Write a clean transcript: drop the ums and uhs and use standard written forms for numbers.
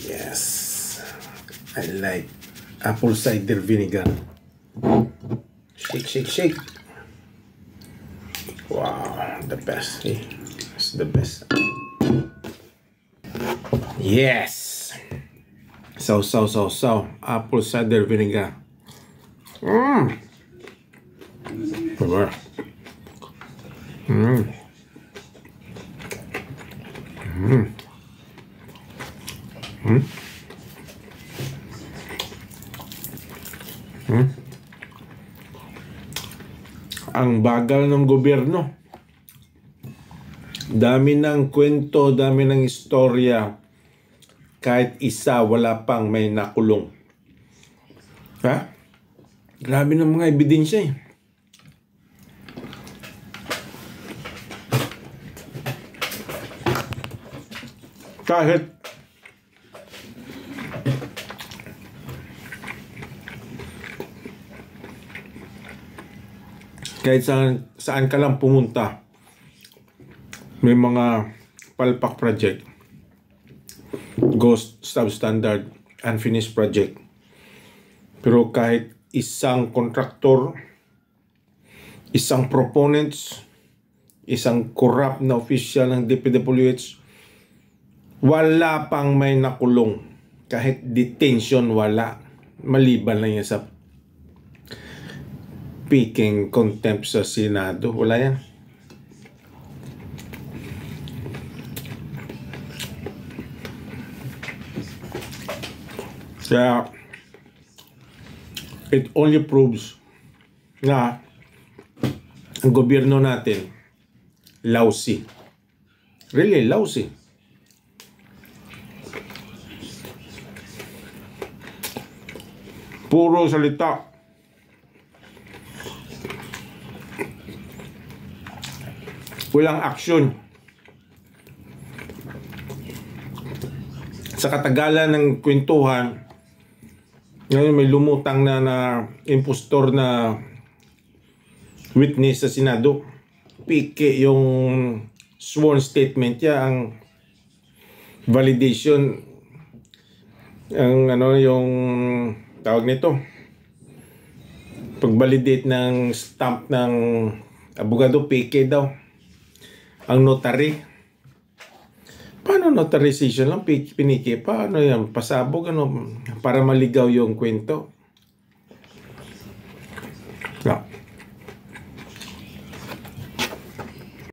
Yes. I like apple cider vinegar. Shake, shake, shake. Wow, the best. It's the best. Yes. So. Apple cider vinegar. Ang bagal ng gobyerno. Dami ng kwento, dami ng istorya. Kahit isa, wala pang may nakulong. Ha? Grabe ng mga ebidensya eh. Kahit saan ka lang pumunta, may mga palpak project, ghost, substandard, unfinished project. Pero kahit isang kontraktor, isang proponents, isang corrupt na official ng DPWH, wala pang may nakulong. Kahit detention, wala. Maliban lang yan sa speaking contempt sa Senado. Wala yan. Kaya it only proves na ang gobyerno natin lousy. Really lousy. Puro salita. Walang aksyon. Sa katagalan ng kwentuhan, ngayon may lumutang na impostor na witness sa Senado. Pike yung sworn statement niya, ang validation, ang yung tawag nito, pag-validate ng stamp ng abogado, pike daw. Ang notary. Paano notarization lang? Piniki. Paano yan? Pasabog, para maligaw yung kwento.